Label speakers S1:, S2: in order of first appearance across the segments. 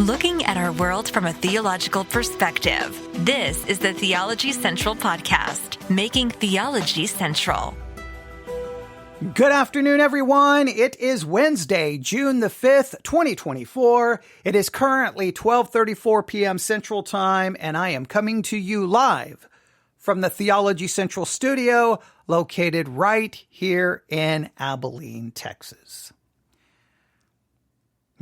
S1: Looking at our world from a theological perspective. This is the Theology Central Podcast, making theology central.
S2: Good afternoon, everyone. It is Wednesday, June the 5th, 2024. It is currently 12:34 p.m. Central Time, and I am coming to you live from the Theology Central studio located right here in Abilene, Texas.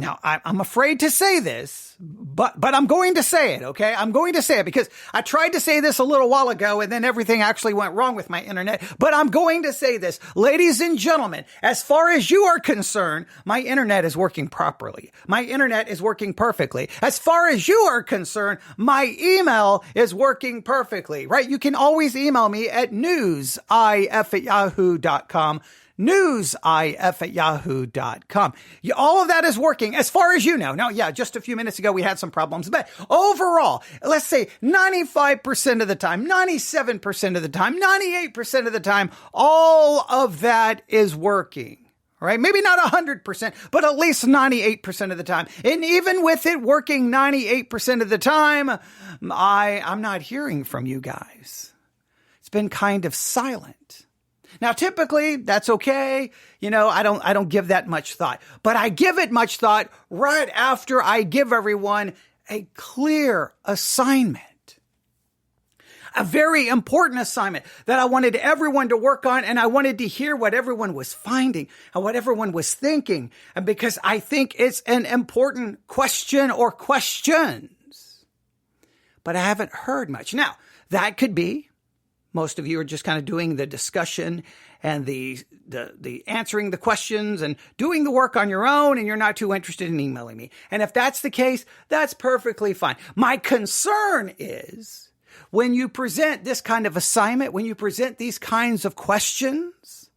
S2: Now, I'm afraid to say this, but I'm going to say it, okay? I'm going to say it because I tried to say this a little while ago and then everything actually went wrong with my internet. But I'm going to say this. Ladies and gentlemen, as far as you are concerned, my internet is working properly. My internet is working perfectly. As far as you are concerned, my email is working perfectly, right? You can always email me at newsif@yahoo.com. newsif@yahoo.com. All of that is working as far as you know. Now, yeah, just a few minutes ago, we had some problems, but overall, let's say 95% of the time, 97% of the time, 98% of the time, all of that is working. Right? Maybe not 100%, but at least 98% of the time. And even with it working 98% of the time, I'm not hearing from you guys. It's been kind of silent. Now, typically, that's okay. You know, I don't give that much thought. But I give it much thought right after I give everyone a clear assignment. A very important assignment that I wanted everyone to work on, and I wanted to hear what everyone was finding and what everyone was thinking. And because I think it's an important question or questions. But I haven't heard much. Now, that could be most of you are just kind of doing the discussion and the answering the questions and doing the work on your own, and you're not too interested in emailing me. And if that's the case, that's perfectly fine. My concern is when you present this kind of assignment, when you present these kinds of questions,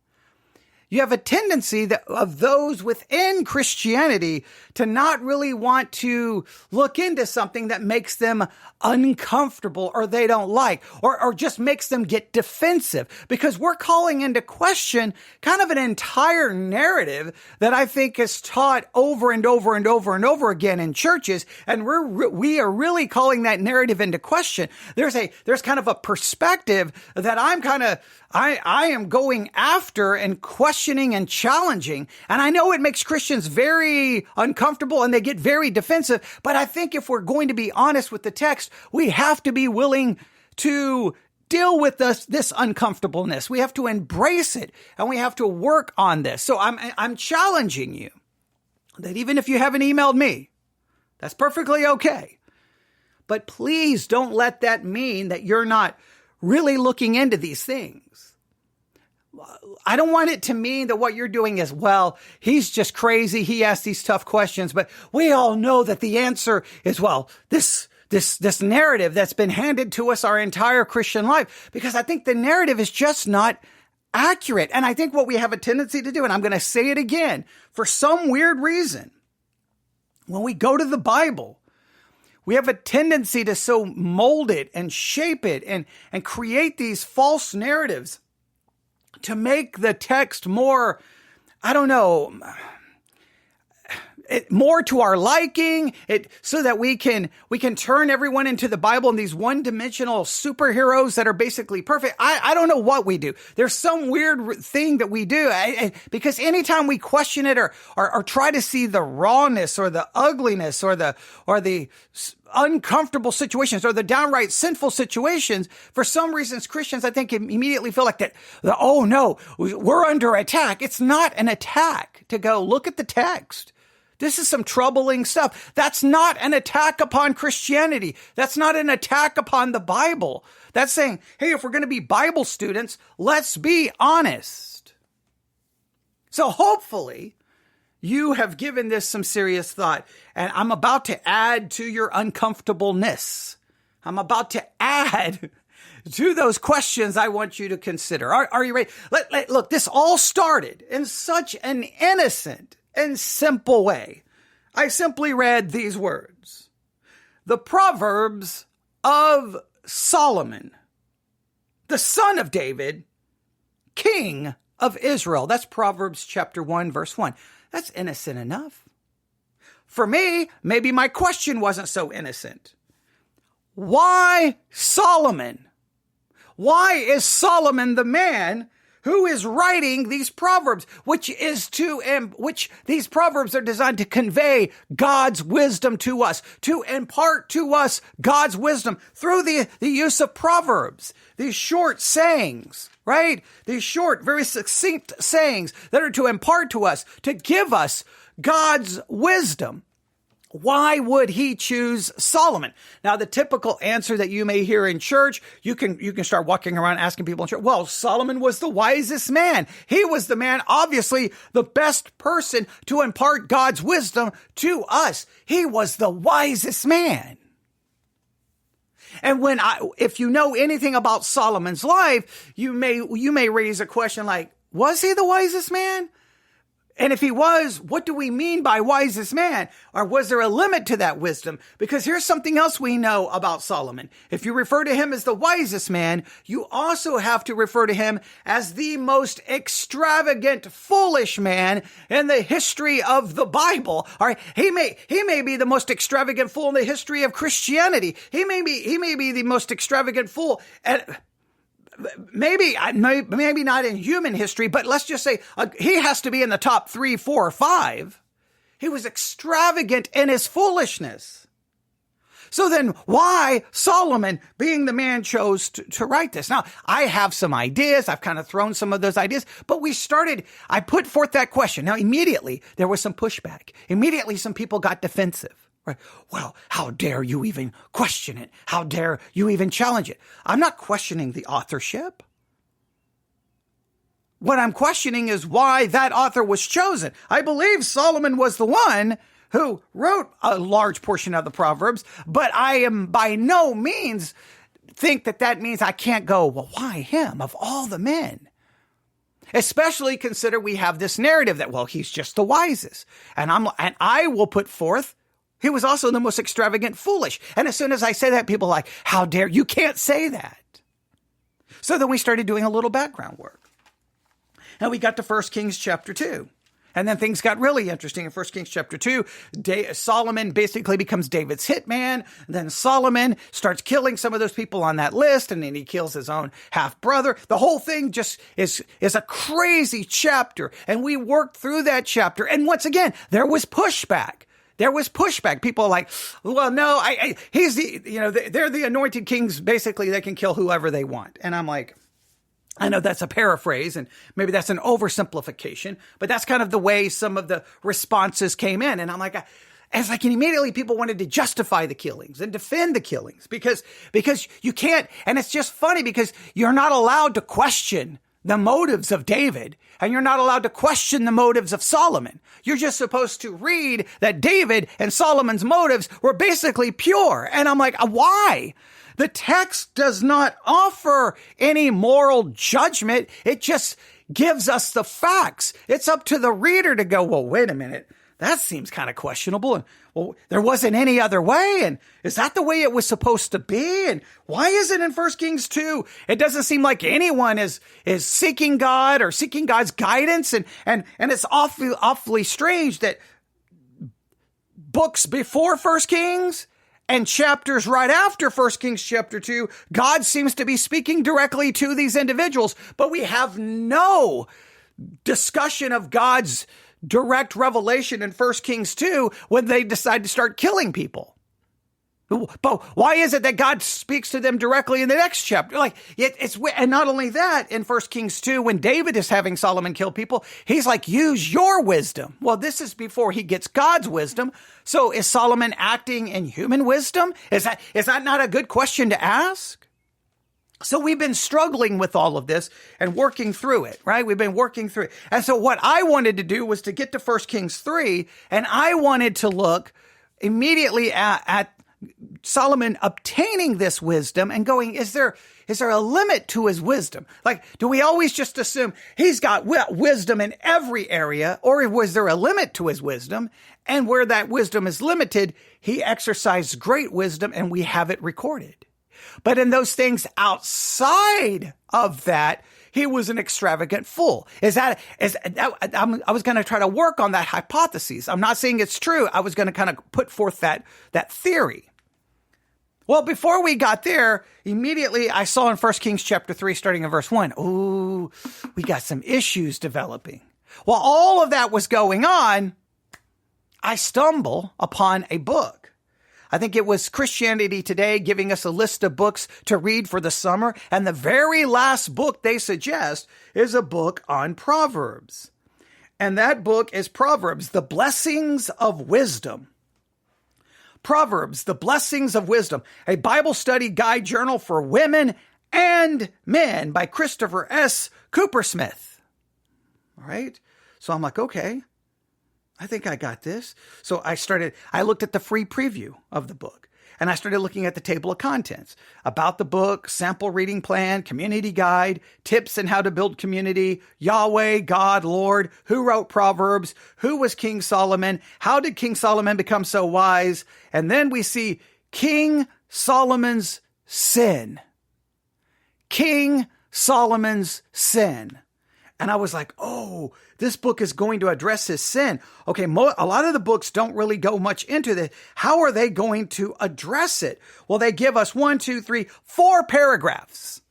S2: you have a tendency of those within Christianity to not really want to look into something that makes them uncomfortable or they don't like, or just makes them get defensive, because we're calling into question kind of an entire narrative that I think is taught over and over and over and over again in churches. And we are really calling that narrative into question. There's kind of a perspective that I am going after and questioning and challenging. And I know it makes Christians very uncomfortable and they get very defensive. But I think if we're going to be honest with the text, we have to be willing to deal with this uncomfortableness. We have to embrace it and we have to work on this. So I'm challenging you that even if you haven't emailed me, that's perfectly okay. But please don't let that mean that you're not really looking into these things. I don't want it to mean that what you're doing is, well, he's just crazy. He asked these tough questions, but we all know that the answer is, well, this narrative that's been handed to us our entire Christian life, because I think the narrative is just not accurate. And I think what we have a tendency to do, and I'm going to say it again, for some weird reason, when we go to the Bible, we have a tendency to so mold it and shape it and create these false narratives to make the text more, I don't know, more to our liking, so that we can turn everyone into the Bible and these one-dimensional superheroes that are basically perfect. I don't know what we do. There's some weird thing that we do, because anytime we question it or try to see the rawness or the ugliness or the uncomfortable situations or the downright sinful situations, for some reasons Christians, I think, immediately feel like that, oh no, we're under attack. It's not an attack to go look at the text. This is some troubling stuff. That's not an attack upon Christianity. That's not an attack upon the Bible. That's saying, hey, if we're going to be Bible students, let's be honest. So hopefully you have given this some serious thought, and I'm about to add to your uncomfortableness. I'm about to add to those questions I want you to consider. Are you ready? Look, this all started in such an innocent and simple way. I simply read these words. The Proverbs of Solomon, the son of David, king of Israel. That's Proverbs chapter 1, verse 1. That's innocent enough. for me, maybe my question wasn't so innocent. Why Solomon? Why is Solomon the man who is writing these proverbs, which these proverbs are designed to convey God's wisdom to us, to impart to us God's wisdom through the use of proverbs, these short sayings, right? These short, very succinct sayings that are to impart to us, to give us God's wisdom. Why would he choose Solomon? Now, the typical answer that you may hear in church, you can start walking around asking people in church, well, Solomon was the wisest man. He was the man, obviously the best person to impart God's wisdom to us. He was the wisest man. And if you know anything about Solomon's life, you may raise a question like, was he the wisest man? And if he was, what do we mean by wisest man? Or was there a limit to that wisdom? Because here's something else we know about Solomon. If you refer to him as the wisest man, you also have to refer to him as the most extravagant, foolish man in the history of the Bible. All right. He may be the most extravagant fool in the history of Christianity. He may be the most extravagant fool. Maybe not in human history, but let's just say he has to be in the top 3, 4, or 5. He was extravagant in his foolishness. So then why Solomon, being the man, chose to write this? Now, I have some ideas. I've kind of thrown some of those ideas, but I put forth that question. Now, immediately there was some pushback. Immediately some people got defensive. Right. Well, how dare you even question it? How dare you even challenge it? I'm not questioning the authorship. What I'm questioning is why that author was chosen. I believe Solomon was the one who wrote a large portion of the Proverbs, but I am by no means think that means I can't go, well, why him of all the men? Especially consider we have this narrative that, well, he's just the wisest. And I will put forth, he was also the most extravagant, foolish. And as soon as I say that, people are like, how dare you can't say that. So then we started doing a little background work. And we got to 1 Kings chapter 2. And then things got really interesting. In 1 Kings chapter 2, Solomon basically becomes David's hitman. Then Solomon starts killing some of those people on that list, and then he kills his own half-brother. The whole thing just is a crazy chapter. And we worked through that chapter. And once again, there was pushback. People are like, well, no, they're the anointed kings. Basically, they can kill whoever they want. And I'm like, I know that's a paraphrase and maybe that's an oversimplification, but that's kind of the way some of the responses came in. And I'm like, and immediately people wanted to justify the killings and defend the killings because you can't. And it's just funny because you're not allowed to question the motives of David, and you're not allowed to question the motives of Solomon. You're just supposed to read that David and Solomon's motives were basically pure. And I'm like, why? The text does not offer any moral judgment. It just gives us the facts. It's up to the reader to go, well, wait a minute. That seems kind of questionable. And well, there wasn't any other way. And is that the way it was supposed to be? And why is it in 1 Kings 2? It doesn't seem like anyone is seeking God or seeking God's guidance. And it's awfully strange that books before 1 Kings and chapters right after 1 Kings chapter 2, God seems to be speaking directly to these individuals, but we have no discussion of God's direct revelation in 1 Kings 2 when they decide to start killing people. But why is it that God speaks to them directly in the next chapter? And not only that, in 1 Kings 2, when David is having Solomon kill people, he's like, use your wisdom. Well, this is before he gets God's wisdom. So is Solomon acting in human wisdom? Is that not a good question to ask? So we've been struggling with all of this and working through it, right? We've been working through it. And so what I wanted to do was to get to 1 Kings 3, and I wanted to look immediately at Solomon obtaining this wisdom and going, is there a limit to his wisdom? Like, do we always just assume he's got wisdom in every area, or was there a limit to his wisdom? And where that wisdom is limited, he exercised great wisdom, and we have it recorded. But in those things outside of that, he was an extravagant fool. I was going to try to work on that hypothesis. I'm not saying it's true. I was going to kind of put forth that theory. Well, before we got there, immediately I saw in 1 Kings chapter 3, starting in verse 1, ooh, we got some issues developing. While all of that was going on, I stumble upon a book. I think it was Christianity Today giving us a list of books to read for the summer. And the very last book they suggest is a book on Proverbs. And that book is Proverbs, The Blessings of Wisdom. Proverbs, The Blessings of Wisdom, a Bible study guide journal for women and men by Christopher S. Coopersmith. All right. So I'm like, okay, I think I got this. So I looked at the free preview of the book, and I started looking at the table of contents about the book, sample reading plan, community guide, tips on how to build community, Yahweh, God, Lord, who wrote Proverbs, who was King Solomon, how did King Solomon become so wise? And then we see King Solomon's sin. King Solomon's sin. And I was like, oh, this book is going to address his sin. Okay, a lot of the books don't really go much into this. How are they going to address it? Well, they give us 1, 2, 3, 4 paragraphs.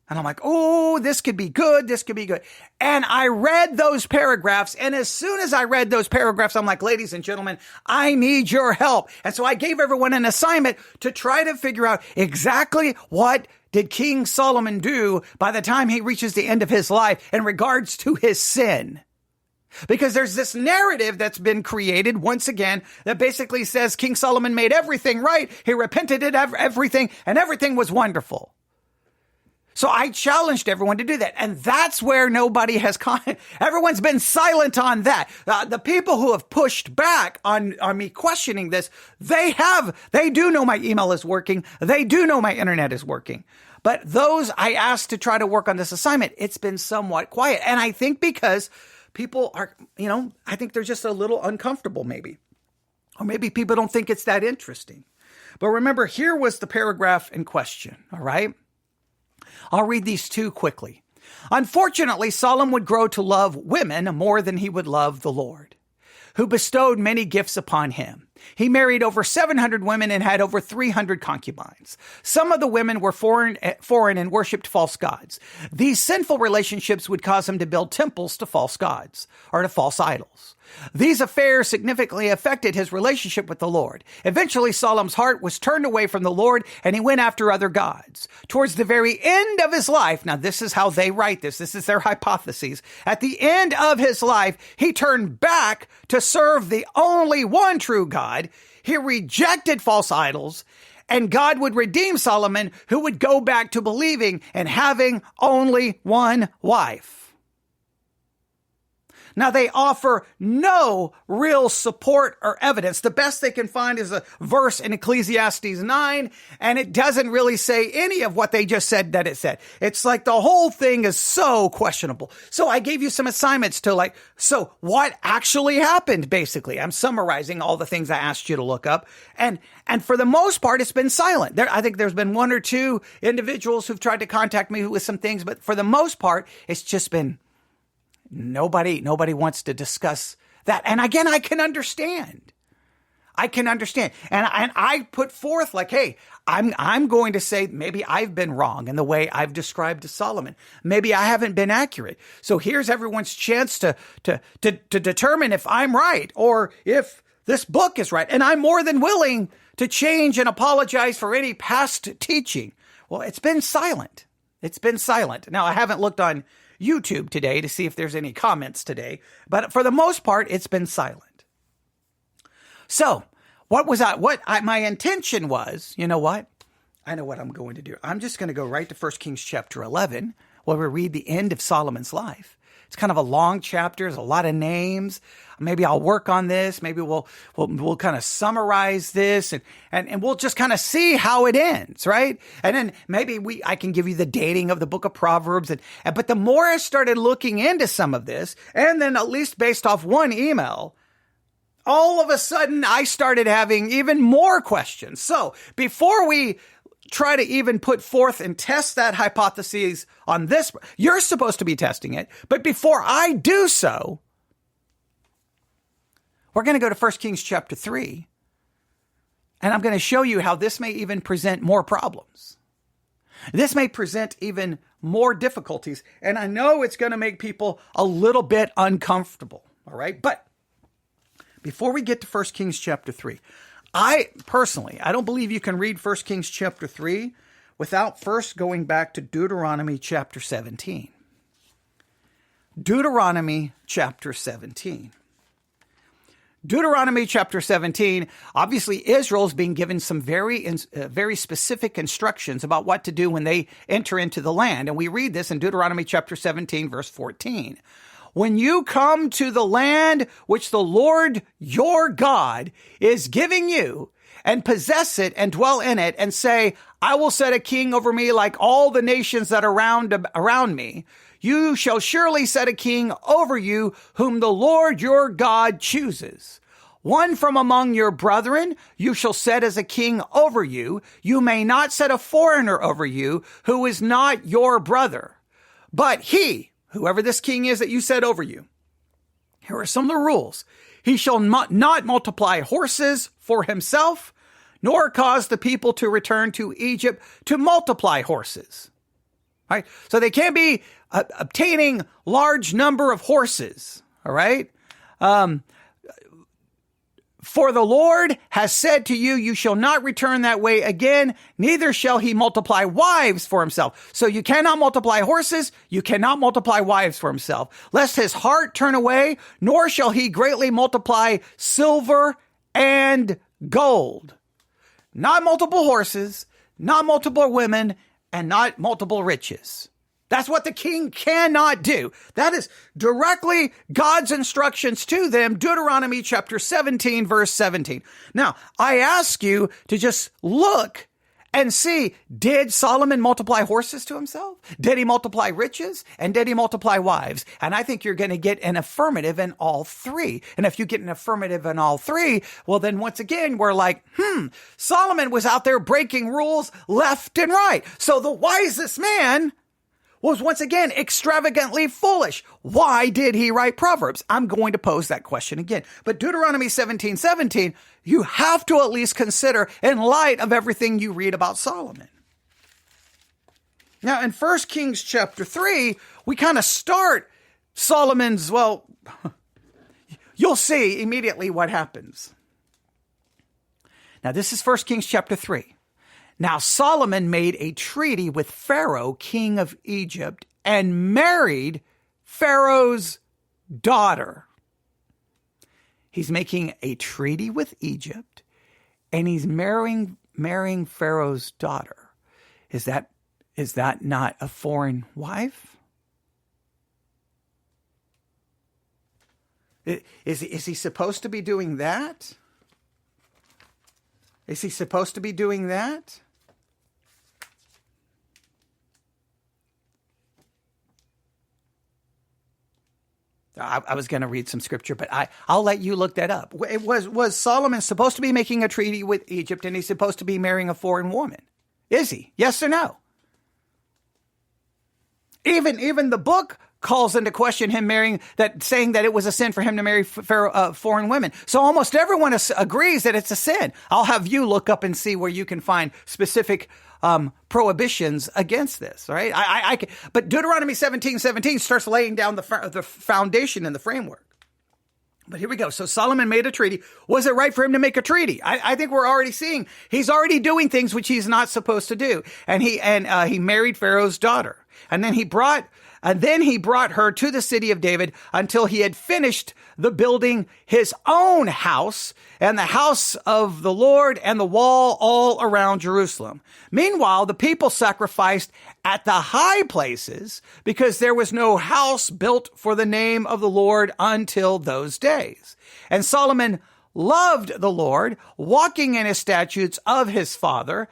S2: And I'm like, oh, this could be good. This could be good. And I read those paragraphs. And as soon as I read those paragraphs, I'm like, ladies and gentlemen, I need your help. And so I gave everyone an assignment to try to figure out exactly what did King Solomon do by the time he reaches the end of his life in regards to his sin. Because there's this narrative that's been created once again that basically says King Solomon made everything right. He repented of everything and everything was wonderful. So I challenged everyone to do that. And that's where nobody has everyone's been silent on that. The people who have pushed back on me questioning this, they do know my email is working. They do know my internet is working. But those I asked to try to work on this assignment, it's been somewhat quiet. And I think because people are, I think they're just a little uncomfortable maybe. Or maybe people don't think it's that interesting. But remember, here was the paragraph in question, all right? I'll read these two quickly. Unfortunately, Solomon would grow to love women more than he would love the Lord, who bestowed many gifts upon him. He married over 700 women and had over 300 concubines. Some of the women were foreign and worshipped false gods. These sinful relationships would cause him to build temples to false gods or to false idols. These affairs significantly affected his relationship with the Lord. Eventually, Solomon's heart was turned away from the Lord and he went after other gods. Towards the very end of his life, now this is how they write this is their hypothesis. At the end of his life, he turned back to serve the only one true God. He rejected false idols, and God would redeem Solomon, who would go back to believing and having only one wife. Now, they offer no real support or evidence. The best they can find is a verse in Ecclesiastes 9, and it doesn't really say any of what they just said that it said. It's like the whole thing is so questionable. So I gave you some assignments to so what actually happened, basically? I'm summarizing all the things I asked you to look up. And for the most part, it's been silent. I think there's been 1 or 2 individuals who've tried to contact me with some things, but for the most part, it's just been Nobody wants to discuss that. And again, I can understand. And I put forth hey, I'm going to say maybe I've been wrong in the way I've described to Solomon. Maybe I haven't been accurate. So here's everyone's chance to determine if I'm right or if this book is right. And I'm more than willing to change and apologize for any past teaching. Well, it's been silent. Now, I haven't looked on YouTube today to see if there's any comments today, but for the most part, it's been silent. So my intention was, you know what? I know what I'm going to do. I'm just going to go right to 1 Kings chapter 11, where we read the end of Solomon's life. It's kind of a long chapter. There's a lot of names. Maybe I'll work on this. Maybe we'll kind of summarize this and we'll just kind of see how it ends, right? And then maybe I can give you the dating of the book of Proverbs. But the more I started looking into some of this, and then at least based off one email, all of a sudden I started having even more questions. So before we try to even put forth and test that hypothesis on this. You're supposed to be testing it. But before I do so, we're going to go to 1 Kings chapter 3. And I'm going to show you how this may even present more problems. This may present even more difficulties. And I know it's going to make people a little bit uncomfortable. All right. But before we get to 1 Kings chapter 3, I don't believe you can read 1 Kings chapter 3 without first going back to Deuteronomy chapter 17. Deuteronomy chapter 17. Deuteronomy chapter 17, obviously Israel's being given some very specific instructions about what to do when they enter into the land. And we read this in Deuteronomy chapter 17, verse 14. When you come to the land which the Lord your God is giving you, and possess it and dwell in it, and say, I will set a king over me like all the nations that are around me, you shall surely set a king over you whom the Lord your God chooses. One from among your brethren you shall set as a king over you. You may not set a foreigner over you who is not your brother. But he, whoever this king is that you set over you, here are some of the rules. He shall not multiply horses for himself, nor cause the people to return to Egypt to multiply horses. All right? So they can't be obtaining large number of horses. All right. For the Lord has said to you, you shall not return that way again, neither shall he multiply wives for himself. So you cannot multiply horses, you cannot multiply wives for himself, lest his heart turn away, nor shall he greatly multiply silver and gold. Not multiple horses, not multiple women, and not multiple riches. That's what the king cannot do. That is directly God's instructions to them, Deuteronomy chapter 17, verse 17. Now, I ask you to just look and see, did Solomon multiply horses to himself? Did he multiply riches? And did he multiply wives? And I think you're going to get an affirmative in all three. And if you get an affirmative in all three, well, then once again, we're like, Solomon was out there breaking rules left and right. So the wisest man was once again extravagantly foolish. Why did he write Proverbs? I'm going to pose that question again. But Deuteronomy 17:17, you have to at least consider in light of everything you read about Solomon. Now, in 1 Kings chapter 3, we kind of start Solomon's, you'll see immediately what happens. Now, this is 1 Kings chapter 3. Now, Solomon made a treaty with Pharaoh, king of Egypt, and married Pharaoh's daughter. He's making a treaty with Egypt, and he's marrying Pharaoh's daughter. Is that not a foreign wife? Is he supposed to be doing that? Is he supposed to be doing that? I was going to read some scripture, but I'll let you look that up. Was Solomon supposed to be making a treaty with Egypt, and he's supposed to be marrying a foreign woman? Is he? Yes or no? Even the book calls into question him marrying that, saying that it was a sin for him to marry foreign women. So almost everyone agrees that it's a sin. I'll have you look up and see where you can find specific prohibitions against this, right? But Deuteronomy 17:17 starts laying down the foundation and the framework. But here we go. So Solomon made a treaty. Was it right for him to make a treaty? I think we're already seeing he's already doing things which he's not supposed to do. And he married Pharaoh's daughter. And then he brought her to the city of David until he had finished the building his own house and the house of the Lord and the wall all around Jerusalem. Meanwhile, the people sacrificed at the high places because there was no house built for the name of the Lord until those days. And Solomon loved the Lord, walking in his statutes of his father,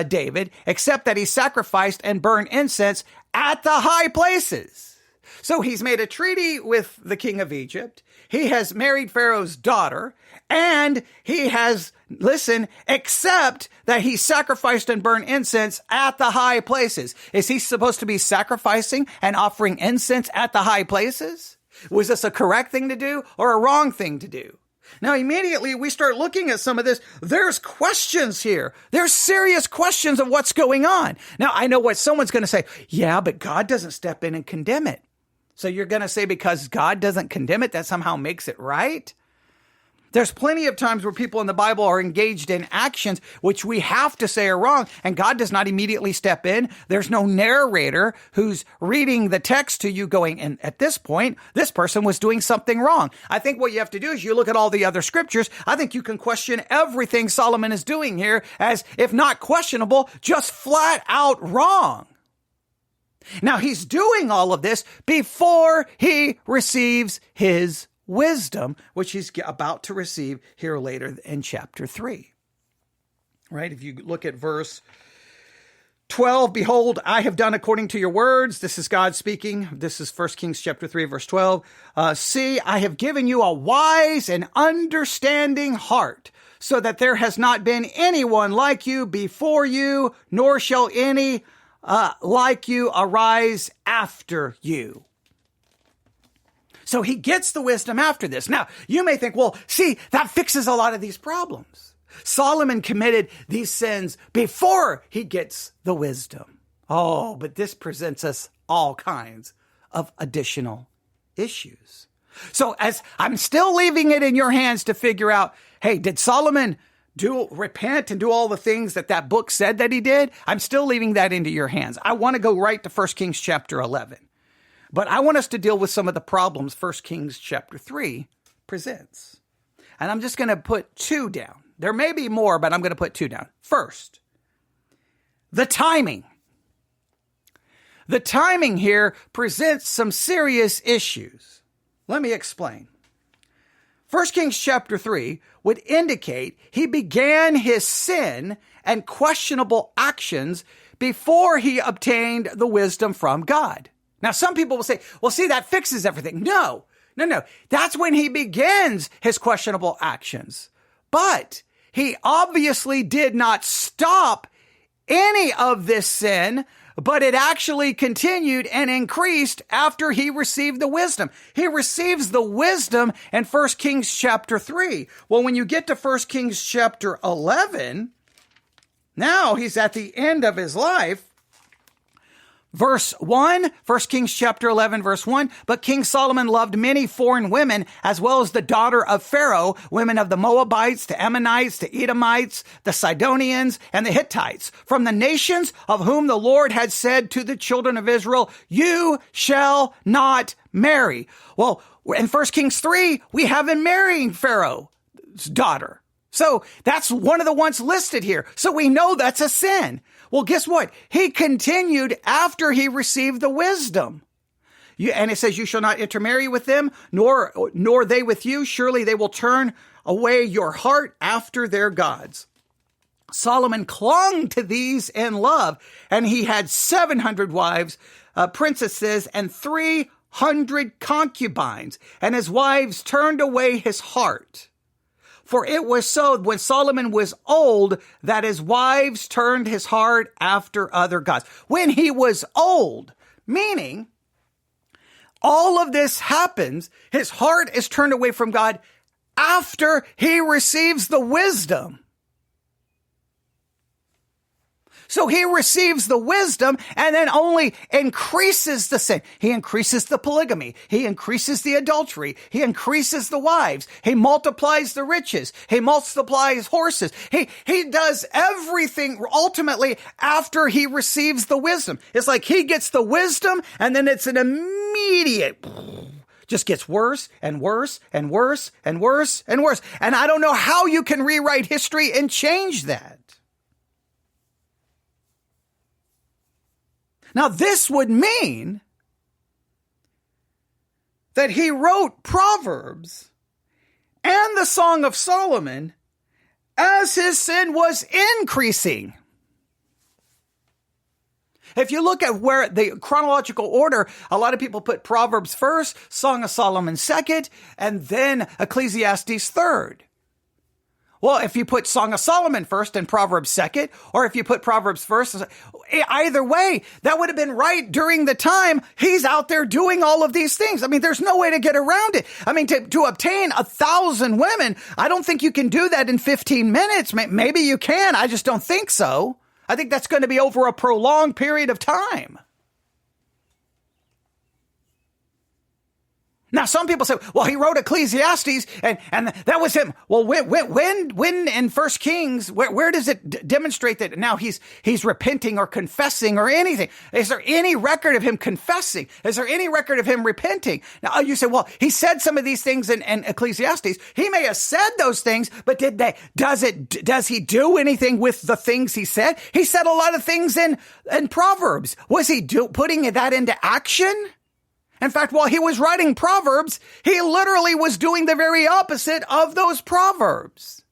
S2: David, except that he sacrificed and burned incense at the high places. So he's made a treaty with the king of Egypt. He has married Pharaoh's daughter, And he has, listen, except that he sacrificed and burned incense at the high places. Is he supposed to be sacrificing and offering incense at the high places? Was this a correct thing to do or a wrong thing to do? Now, immediately we start looking at some of this. There's questions here. There's serious questions of what's going on. Now, I know what someone's going to say. Yeah, but God doesn't step in and condemn it. So you're going to say because God doesn't condemn it, that somehow makes it right? There's plenty of times where people in the Bible are engaged in actions which we have to say are wrong, and God does not immediately step in. There's no narrator who's reading the text to you going, and at this point, this person was doing something wrong. I think what you have to do is you look at all the other scriptures. I think you can question everything Solomon is doing here as, if not questionable, just flat out wrong. Now, he's doing all of this before he receives his wisdom, which he's about to receive here later in chapter 3. Right? If you look at verse 12, behold, I have done according to your words. This is God speaking. This is 1 Kings chapter 3, verse 12. See, I have given you a wise and understanding heart, so that there has not been anyone like you before you, nor shall any like you arise after you. So he gets the wisdom after this. Now, you may think, well, see, that fixes a lot of these problems. Solomon committed these sins before he gets the wisdom. Oh, but this presents us all kinds of additional issues. So as I'm still leaving it in your hands to figure out, hey, did Solomon repent and do all the things that book said that he did? I'm still leaving that into your hands. I want to go right to 1 Kings chapter 11. But I want us to deal with some of the problems 1 Kings chapter 3 presents. And I'm just going to put 2 down. There may be more, but I'm going to put 2 down. First, the timing. The timing here presents some serious issues. Let me explain. 1 Kings chapter 3 would indicate he began his sin and questionable actions before he obtained the wisdom from God. Now, some people will say, well, see, that fixes everything. No. That's when he begins his questionable actions. But he obviously did not stop any of this sin, but it actually continued and increased after he received the wisdom. He receives the wisdom in 1 Kings chapter 3. Well, when you get to 1 Kings chapter 11, now he's at the end of his life. Verse 1, 1 Kings chapter 11, verse 1, but King Solomon loved many foreign women, as well as the daughter of Pharaoh, women of the Moabites, the Ammonites, the Edomites, the Sidonians, and the Hittites, from the nations of whom the Lord had said to the children of Israel, you shall not marry. Well, in 1 Kings 3, we have him marrying Pharaoh's daughter. So that's one of the ones listed here. So we know that's a sin. Well, guess what? He continued after he received the wisdom. And it says, you shall not intermarry with them, nor they with you. Surely they will turn away your heart after their gods. Solomon clung to these in love, and he had 700 wives, princesses, and 300 concubines, and his wives turned away his heart. For it was so when Solomon was old that his wives turned his heart after other gods. When he was old, meaning all of this happens, his heart is turned away from God after he receives the wisdom. So he receives the wisdom and then only increases the sin. He increases the polygamy. He increases the adultery. He increases the wives. He multiplies the riches. He multiplies horses. He does everything ultimately after he receives the wisdom. It's like he gets the wisdom and then it's an immediate, just gets worse and worse and worse and worse and worse. And I don't know how you can rewrite history and change that. Now, this would mean that he wrote Proverbs and the Song of Solomon as his sin was increasing. If you look at where the chronological order, a lot of people put Proverbs first, Song of Solomon second, and then Ecclesiastes third. Well, if you put Song of Solomon first and Proverbs second, or if you put Proverbs first, either way, that would have been right during the time he's out there doing all of these things. I mean, there's no way to get around it. I mean, to obtain 1,000 women, I don't think you can do that in 15 minutes. Maybe you can. I just don't think so. I think that's going to be over a prolonged period of time. Now, some people say, well, he wrote Ecclesiastes and that was him. Well, when in First Kings, where does it demonstrate that now he's repenting or confessing or anything? Is there any record of him confessing? Is there any record of him repenting? Now, you say, well, he said some of these things in Ecclesiastes. He may have said those things, but does he do anything with the things he said? He said a lot of things in Proverbs. Was he putting that into action? In fact, while he was writing Proverbs, he literally was doing the very opposite of those Proverbs.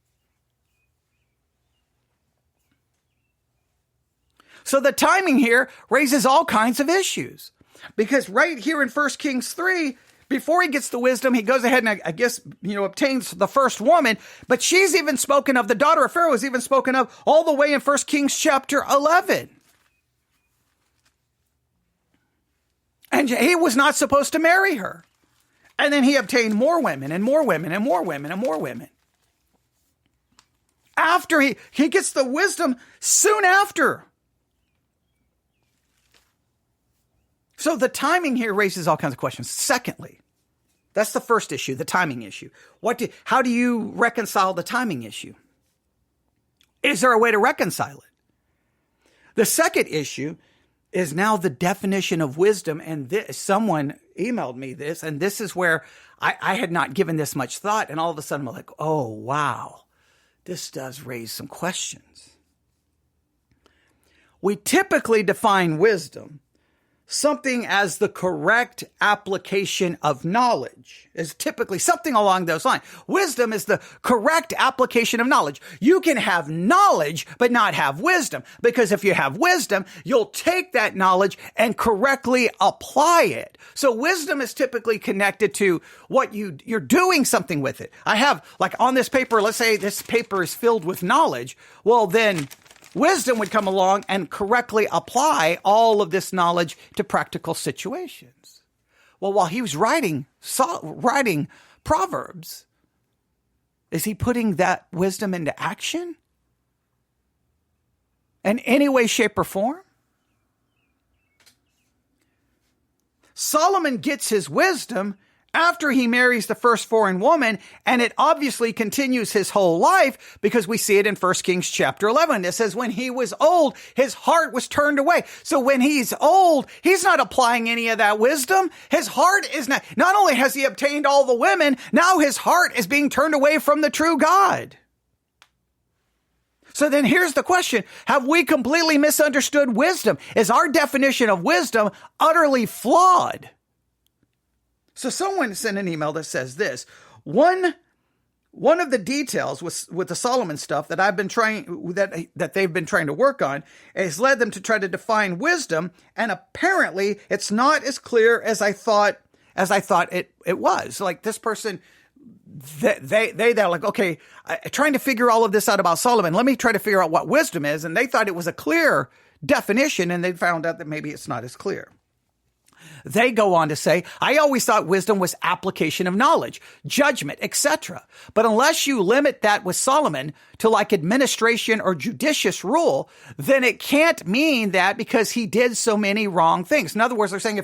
S2: So the timing here raises all kinds of issues. Because right here in 1 Kings 3, before he gets the wisdom, he goes ahead and I guess, obtains the first woman. But she's even spoken of, the daughter of Pharaoh is even spoken of all the way in 1 Kings chapter 11. And he was not supposed to marry her. And then he obtained more women and more women and more women and more women. After he gets the wisdom soon after. So the timing here raises all kinds of questions. Secondly, that's the first issue, the timing issue. How do you reconcile the timing issue? Is there a way to reconcile it? The second issue is now the definition of wisdom. And someone emailed me this, and this is where I had not given this much thought. And all of a sudden I'm like, oh, wow, this does raise some questions. We typically define wisdom something as the correct application of knowledge, is typically something along those lines. Wisdom is the correct application of knowledge. You can have knowledge, but not have wisdom, because if you have wisdom, you'll take that knowledge and correctly apply it. So wisdom is typically connected to what you're doing something with it. I have, like on this paper, let's say this paper is filled with knowledge. Well, then wisdom would come along and correctly apply all of this knowledge to practical situations. Well, while he was writing Proverbs, is he putting that wisdom into action in any way, shape, or form? Solomon gets his wisdom after he marries the first foreign woman, and it obviously continues his whole life because we see it in 1 Kings chapter 11. It says when he was old, his heart was turned away. So when he's old, he's not applying any of that wisdom. His heart is not only has he obtained all the women, now his heart is being turned away from the true God. So then here's the question. Have we completely misunderstood wisdom? Is our definition of wisdom utterly flawed? So someone sent an email that says this: one of the details with the Solomon stuff that I've been trying, that they've been trying to work on, has led them to try to define wisdom, and apparently it's not as clear as I thought it was. Like this person, they're like, okay, trying to figure all of this out about Solomon. Let me try to figure out what wisdom is, and they thought it was a clear definition, and they found out that maybe it's not as clear. They go on to say, I always thought wisdom was application of knowledge, judgment, etc. But unless you limit that with Solomon to like administration or judicious rule, then it can't mean that because he did so many wrong things. In other words, they're saying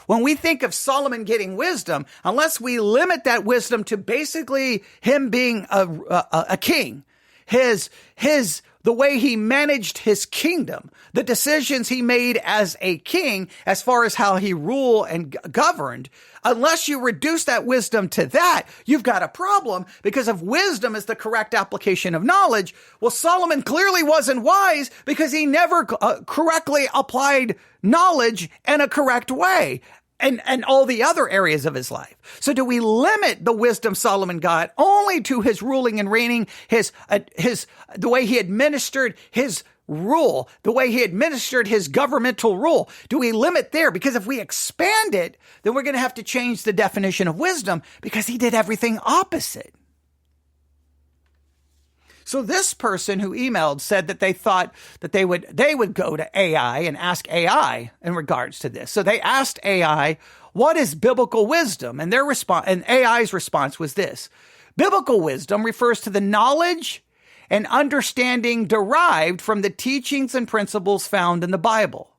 S2: when we think of Solomon getting wisdom, unless we limit that wisdom to basically him being a king, the way he managed his kingdom, the decisions he made as a king, as far as how he ruled and governed, unless you reduce that wisdom to that, you've got a problem, because if wisdom is the correct application of knowledge, well, Solomon clearly wasn't wise because he never correctly applied knowledge in a correct way. And all the other areas of his life. So do we limit the wisdom Solomon got only to his ruling and reigning, the way he administered his rule, the way he administered his governmental rule? Do we limit there? Because if we expand it, then we're going to have to change the definition of wisdom because he did everything opposite. So this person who emailed said that they thought that they would go to AI and ask AI in regards to this. So they asked AI, what is biblical wisdom? And AI's response was this: biblical wisdom refers to the knowledge and understanding derived from the teachings and principles found in the Bible.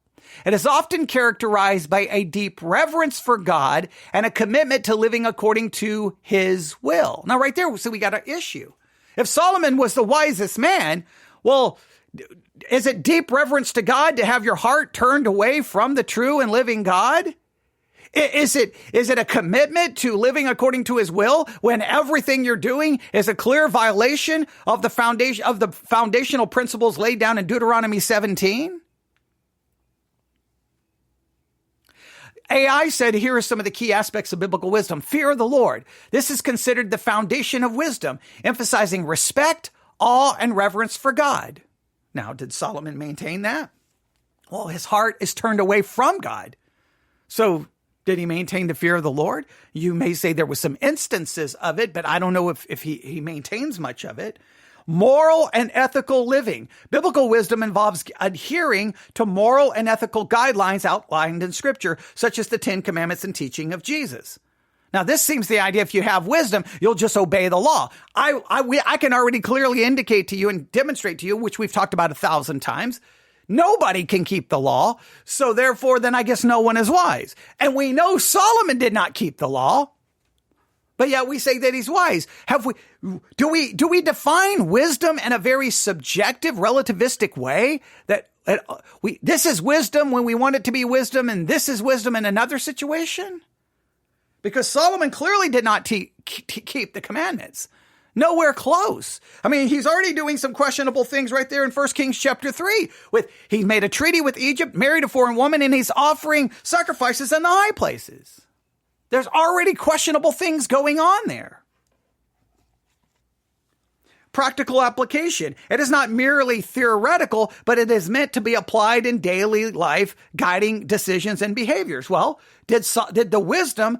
S2: It is often characterized by a deep reverence for God and a commitment to living according to his will. Now, right there, so we got an issue. If Solomon was the wisest man, well, is it deep reverence to God to have your heart turned away from the true and living God? Is it a commitment to living according to his will when everything you're doing is a clear violation of the foundational principles laid down in Deuteronomy 17? AI said, here are some of the key aspects of biblical wisdom. Fear of the Lord. This is considered the foundation of wisdom, emphasizing respect, awe, and reverence for God. Now, did Solomon maintain that? Well, his heart is turned away from God. So did he maintain the fear of the Lord? You may say there was some instances of it, but I don't know if he maintains much of it. Moral and ethical living. Biblical wisdom involves adhering to moral and ethical guidelines outlined in Scripture, such as the Ten Commandments and teaching of Jesus. Now, this seems the idea: if you have wisdom, you'll just obey the law. I can already clearly indicate to you and demonstrate to you, which we've talked about 1,000 times, nobody can keep the law. So therefore, then I guess no one is wise. And we know Solomon did not keep the law, but yet we say that he's wise. Do we define wisdom in a very subjective, relativistic way? This is wisdom when we want it to be wisdom, and this is wisdom in another situation? Because Solomon clearly did not keep the commandments. Nowhere close. I mean, he's already doing some questionable things right there in 1 Kings chapter 3. He made a treaty with Egypt, married a foreign woman, and he's offering sacrifices in the high places. There's already questionable things going on there. Practical application. It is not merely theoretical, but it is meant to be applied in daily life, guiding decisions and behaviors. Well, did the wisdom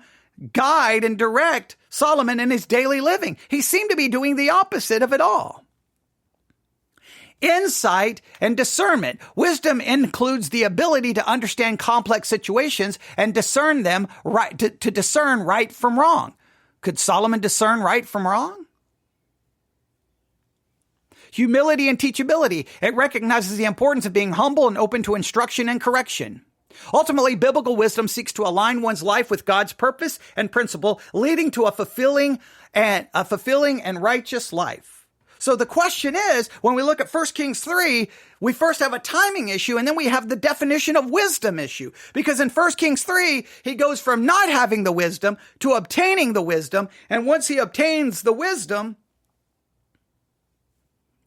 S2: guide and direct Solomon in his daily living? He seemed to be doing the opposite of it all. Insight and discernment. Wisdom includes the ability to understand complex situations and discern them right, to discern right from wrong. Could Solomon discern right from wrong? Humility and teachability. It recognizes the importance of being humble and open to instruction and correction. Ultimately, biblical wisdom seeks to align one's life with God's purpose and principle, leading to a fulfilling and righteous life. So the question is, when we look at 1 Kings 3, we first have a timing issue, and then we have the definition of wisdom issue. Because in 1 Kings 3, he goes from not having the wisdom to obtaining the wisdom. And once he obtains the wisdom,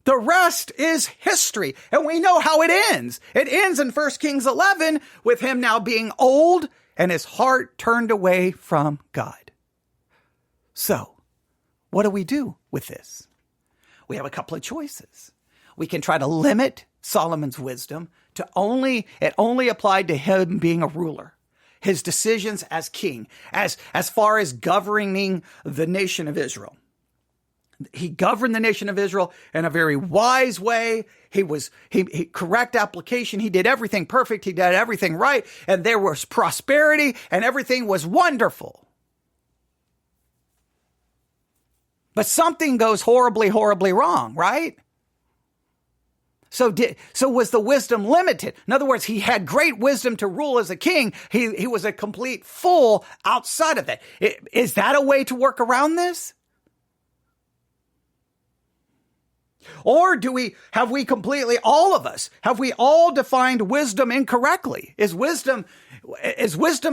S2: the rest is history. And we know how it ends. It ends in 1 Kings 11 with him now being old and his heart turned away from God. So, what do we do with this? We have a couple of choices. We can try to limit Solomon's wisdom to only applied to him being a ruler, his decisions as king, as far as governing the nation of Israel. He governed the nation of Israel in a very wise way. He correct application. He did everything perfect. He did everything right. And there was prosperity and everything was wonderful. But something goes horribly, horribly wrong, right? So was the wisdom limited? In other words, he had great wisdom to rule as a king. He was a complete fool outside of that. Is that a way to work around this? Or have we all defined wisdom incorrectly? Is wisdom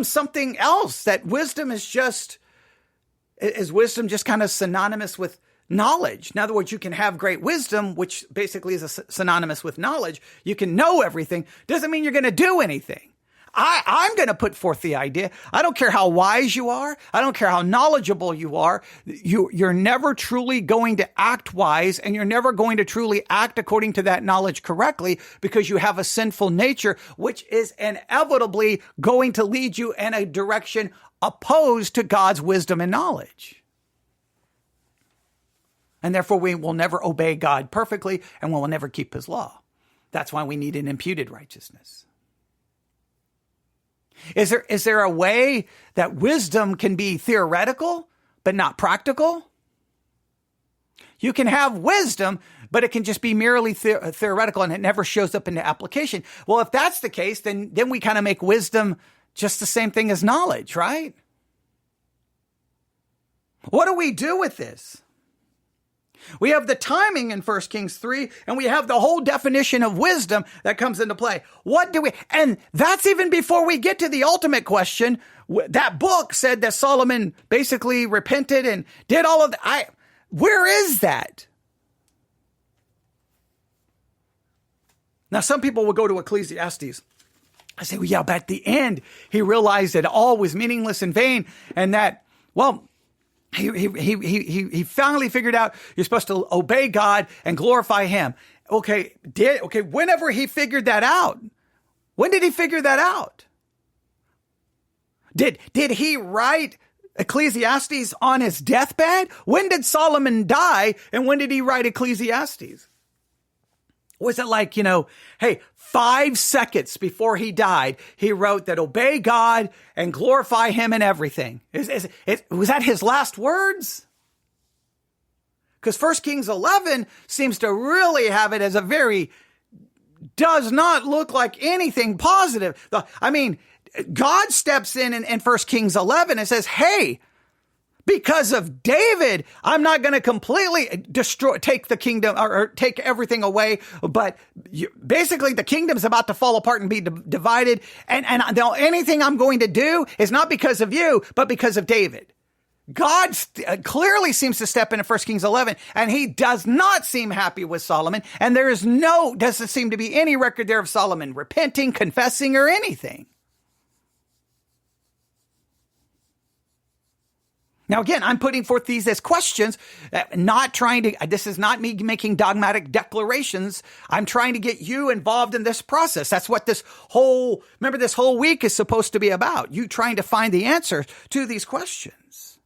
S2: something else? That wisdom is wisdom just kind of synonymous with knowledge? In other words, you can have great wisdom, which basically is synonymous with knowledge. You can know everything. Doesn't mean you're going to do anything. I'm going to put forth the idea. I don't care how wise you are. I don't care how knowledgeable you are. You're never truly going to act wise, and you're never going to truly act according to that knowledge correctly, because you have a sinful nature, which is inevitably going to lead you in a direction opposed to God's wisdom and knowledge. And therefore, we will never obey God perfectly and we will never keep his law. That's why we need an imputed righteousness. Is there a way that wisdom can be theoretical but not practical? You can have wisdom, but it can just be merely theoretical and it never shows up into application. Well, if that's the case, then we kind of make wisdom just the same thing as knowledge, right? What do we do with this? We have the timing in 1 Kings 3, and we have the whole definition of wisdom that comes into play. And that's even before we get to the ultimate question. That book said that Solomon basically repented and did all of that. Where is that? Now, some people will go to Ecclesiastes. I say, well, yeah, but at the end, he realized that all was meaningless and vain, and that, well, he finally figured out you're supposed to obey God and glorify him. Okay, whenever he figured that out, when did he figure that out? Did he write Ecclesiastes on his deathbed? When did Solomon die and when did he write Ecclesiastes? Was it like, hey, 5 seconds before he died, he wrote that obey God and glorify him in everything? Was that his last words? Because 1 Kings 11 seems to really have it as does not look like anything positive. God steps in 1 Kings 11 and says, hey, because of David, I'm not going to completely take the kingdom or take everything away. But basically, the kingdom's about to fall apart and be divided. And anything I'm going to do is not because of you, but because of David. God clearly seems to step in 1 Kings 11, and he does not seem happy with Solomon. And there doesn't seem to be any record there of Solomon repenting, confessing, or anything. Now, again, I'm putting forth these as questions, this is not me making dogmatic declarations. I'm trying to get you involved in this process. That's what this whole week is supposed to be about. You trying to find the answer to these questions.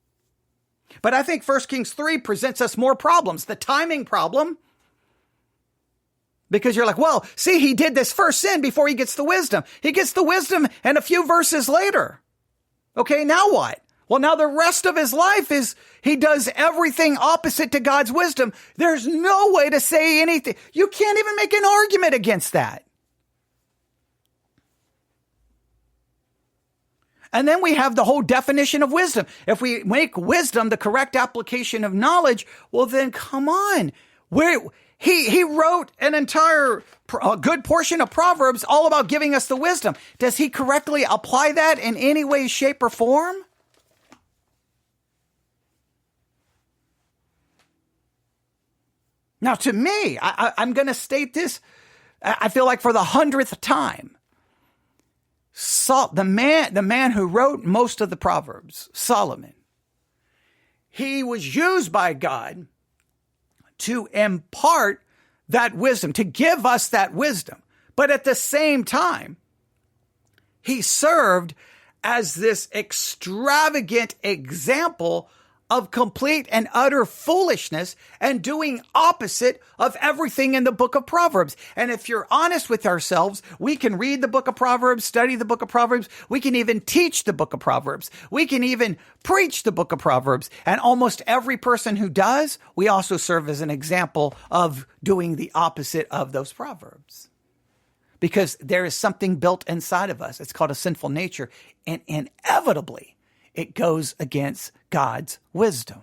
S2: But I think 1 Kings 3 presents us more problems. The timing problem, because you're like, well, see, he did this first sin before he gets the wisdom. He gets the wisdom and a few verses later. Okay, now what? Well, now the rest of his life is he does everything opposite to God's wisdom. There's no way to say anything. You can't even make an argument against that. And then we have the whole definition of wisdom. If we make wisdom the correct application of knowledge, well, then come on. He wrote a good portion of Proverbs all about giving us the wisdom. Does he correctly apply that in any way, shape, or form? Now, to me, I'm going to state this, I feel like for the 100th time. The man who wrote most of the Proverbs, Solomon, he was used by God to impart that wisdom, to give us that wisdom. But at the same time, he served as this extravagant example of complete and utter foolishness and doing opposite of everything in the book of Proverbs. And if you're honest with ourselves, we can read the book of Proverbs, study the book of Proverbs. We can even teach the book of Proverbs. We can even preach the book of Proverbs. And almost every person who does, we also serve as an example of doing the opposite of those Proverbs. Because there is something built inside of us. It's called a sinful nature. And inevitably, it goes against God's wisdom.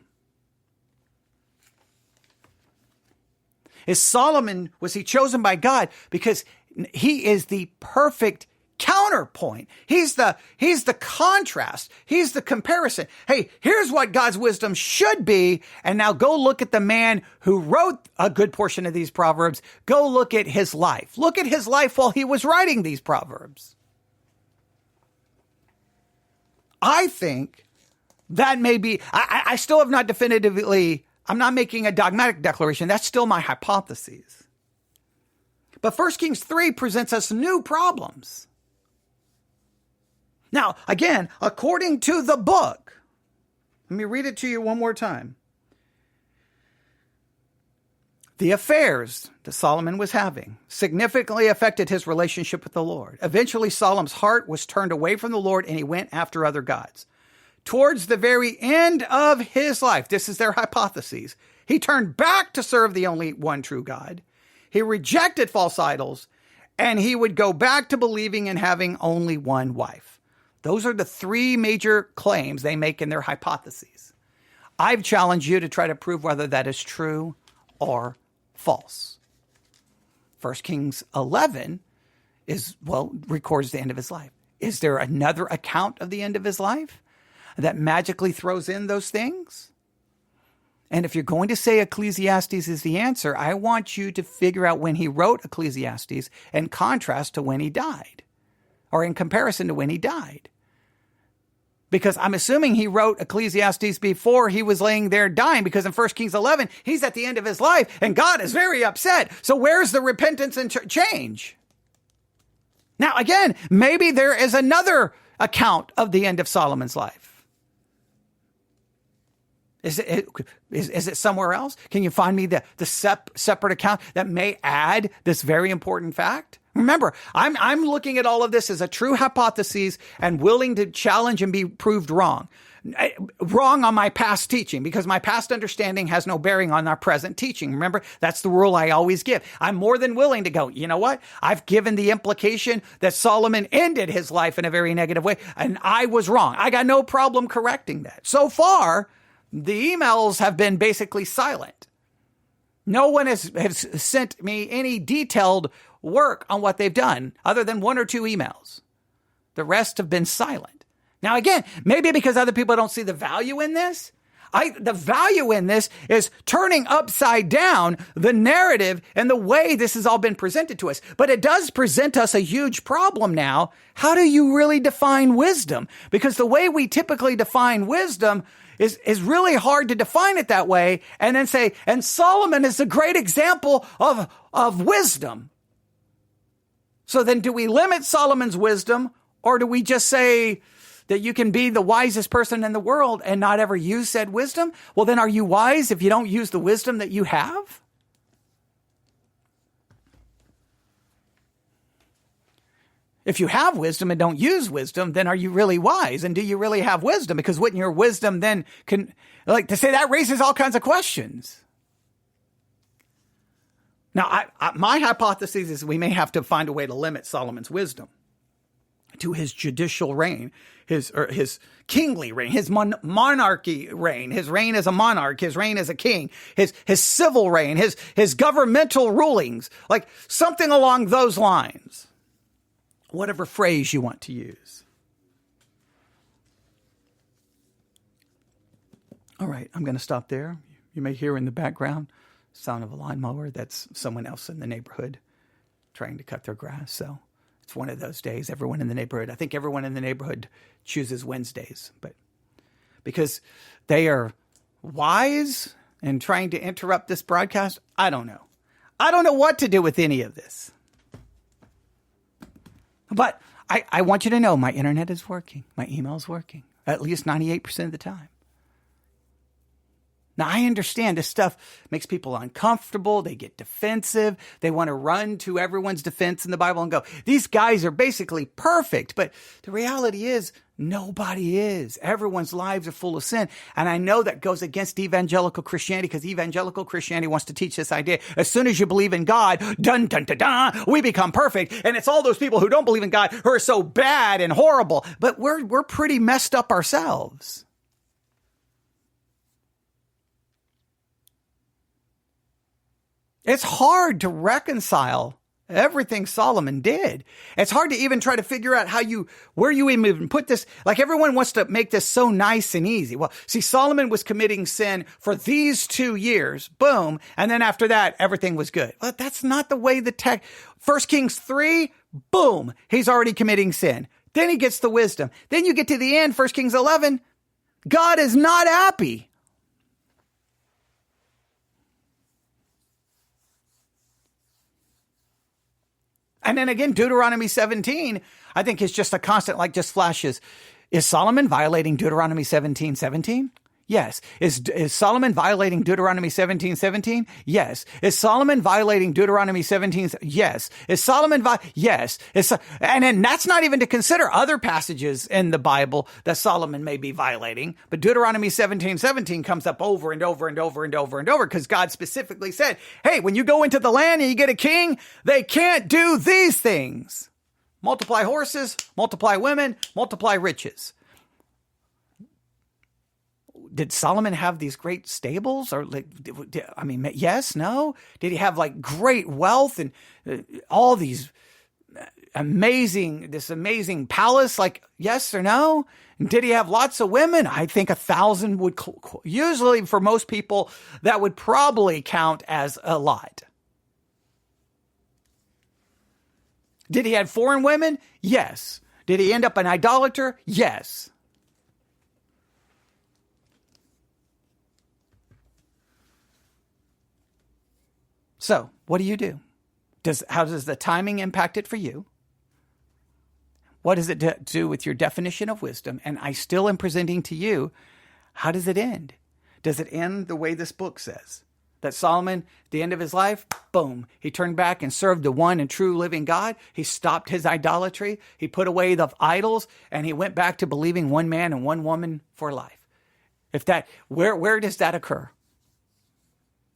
S2: Was he chosen by God because he is the perfect counterpoint. He's the contrast. He's the comparison. Hey, here's what God's wisdom should be. And now go look at the man who wrote a good portion of these Proverbs. Go look at his life. Look at his life while he was writing these Proverbs. I think that may be, I still have not definitively, I'm not making a dogmatic declaration. That's still my hypothesis. But 1 Kings 3 presents us new problems. Now, again, according to the book, let me read it to you one more time. The affairs that Solomon was having significantly affected his relationship with the Lord. Eventually, Solomon's heart was turned away from the Lord and he went after other gods. Towards the very end of his life, this is their hypotheses, he turned back to serve the only one true God. He rejected false idols, and he would go back to believing in having only one wife. Those are the three major claims they make in their hypotheses. I've challenged you to try to prove whether that is true or false. 1 Kings 11 records the end of his life. Is there another account of the end of his life that magically throws in those things? And if you're going to say Ecclesiastes is the answer, I want you to figure out when he wrote Ecclesiastes in contrast to when he died, or in comparison to when he died. Because I'm assuming he wrote Ecclesiastes before he was laying there dying, because in 1 Kings 11, he's at the end of his life and God is very upset. So where's the repentance and change? Now, again, maybe there is another account of the end of Solomon's life. Is it somewhere else? Can you find me the separate account that may add this very important fact? Remember, I'm looking at all of this as a true hypothesis and willing to challenge and be proved wrong. Wrong on my past teaching, because my past understanding has no bearing on our present teaching. Remember, that's the rule I always give. I'm more than willing to go, you know what? I've given the implication that Solomon ended his life in a very negative way, and I was wrong. I got no problem correcting that. So far, the emails have been basically silent. No one has sent me any detailed work on what they've done other than one or two emails. The rest have been silent. Now, again, maybe because other people don't see the value in this. The value in this is turning upside down the narrative and the way this has all been presented to us. But it does present us a huge problem now. How do you really define wisdom? Because the way we typically define wisdom is really hard to define it that way and then say, and Solomon is a great example of wisdom. So then do we limit Solomon's wisdom, or do we just say that you can be the wisest person in the world and not ever use said wisdom? Well, then are you wise if you don't use the wisdom that you have? If you have wisdom and don't use wisdom, then are you really wise? And do you really have wisdom? Because wouldn't your wisdom then to say that raises all kinds of questions. Now, my hypothesis is we may have to find a way to limit Solomon's wisdom to his judicial reign, his kingly reign, his monarchy reign, his reign as a monarch, his reign as a king, his civil reign, his governmental rulings, like something along those lines. Whatever phrase you want to use. All right, I'm going to stop there. You may hear in the background sound of a lawnmower. That's someone else in the neighborhood trying to cut their grass. So it's one of those days. Everyone in the neighborhood, I think everyone in the neighborhood chooses Wednesdays, but because they are wise and trying to interrupt this broadcast, I don't know. I don't know what to do with any of this. But I want you to know my internet is working. My email is working at least 98% of the time. Now, I understand this stuff makes people uncomfortable. They get defensive. They want to run to everyone's defense in the Bible and go, these guys are basically perfect. But the reality is nobody is. Everyone's lives are full of sin. And I know that goes against evangelical Christianity, because evangelical Christianity wants to teach this idea. As soon as you believe in God, dun, dun, dun, dun, we become perfect. And it's all those people who don't believe in God who are so bad and horrible. But we're pretty messed up ourselves. It's hard to reconcile everything Solomon did. It's hard to even try to figure out where you even put this. Like, everyone wants to make this so nice and easy. Well, see, Solomon was committing sin for these 2 years, boom. And then after that, everything was good. But that's not the way the text, 1 Kings 3, boom, he's already committing sin. Then he gets the wisdom. Then you get to the end, 1 Kings 11, God is not happy. And then again, Deuteronomy 17, I think is just a constant, just flashes. Is Solomon violating Deuteronomy 17:17? Yes. Is Solomon violating Deuteronomy 17:17? Yes. Is Solomon violating Deuteronomy 17? Yes. Is Solomon yes. And then that's not even to consider other passages in the Bible that Solomon may be violating. But Deuteronomy 17:17 comes up over and over and over and over and over because God specifically said, hey, when you go into the land and you get a king, they can't do these things. Multiply horses, multiply women, multiply riches. Did Solomon have these great stables? Or yes, no? Did he have like great wealth and all these this amazing palace? Like, yes or no? And did he have lots of women? I think 1,000 would, usually for most people, that would probably count as a lot. Did he have foreign women? Yes. Did he end up an idolater? Yes. So, what do you do? How does the timing impact it for you? What does it do with your definition of wisdom? And I still am presenting to you, how does it end? Does it end the way this book says? That Solomon, at the end of his life, boom, he turned back and served the one and true living God. He stopped his idolatry. He put away the idols, and he went back to believing one man and one woman for life. Where does that occur?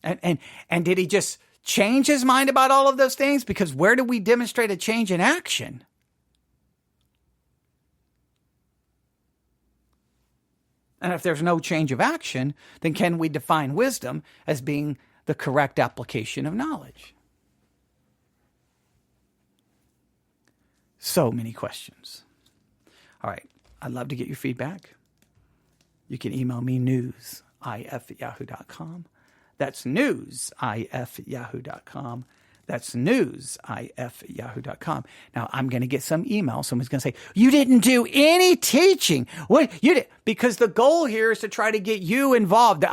S2: And did he just change his mind about all of those things? Because where do we demonstrate a change in action? And if there's no change of action, then can we define wisdom as being the correct application of knowledge? So many questions. All right. I'd love to get your feedback. You can email me newsif@yahoo.com. That's newsif@yahoo.com. That's newsif@yahoo.com. Now, I'm going to get some email. Someone's going to say, you didn't do any teaching. What you did? Because the goal here is to try to get you involved.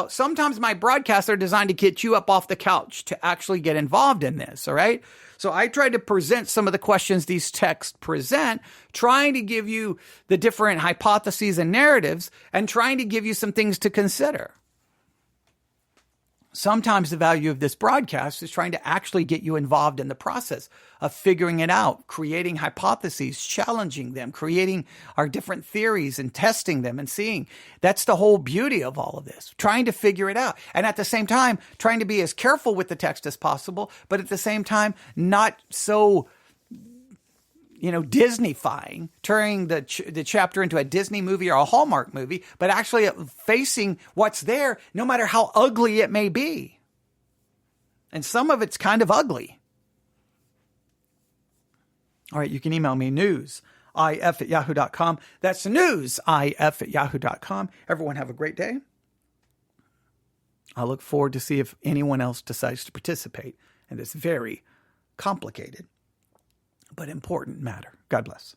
S2: Sometimes my broadcasts are designed to get you up off the couch to actually get involved in this. All right. So I tried to present some of the questions these texts present, trying to give you the different hypotheses and narratives and trying to give you some things to consider. Sometimes the value of this broadcast is trying to actually get you involved in the process of figuring it out, creating hypotheses, challenging them, creating our different theories and testing them and seeing. That's the whole beauty of all of this, trying to figure it out. And at the same time, trying to be as careful with the text as possible, but at the same time, not so Disney-fying, turning the chapter into a Disney movie or a Hallmark movie, but actually facing what's there, no matter how ugly it may be. And some of it's kind of ugly. All right, you can email me newsif@yahoo.com. That's newsif@yahoo.com. Everyone have a great day. I look forward to see if anyone else decides to participate in this very complicated but important matter. God bless.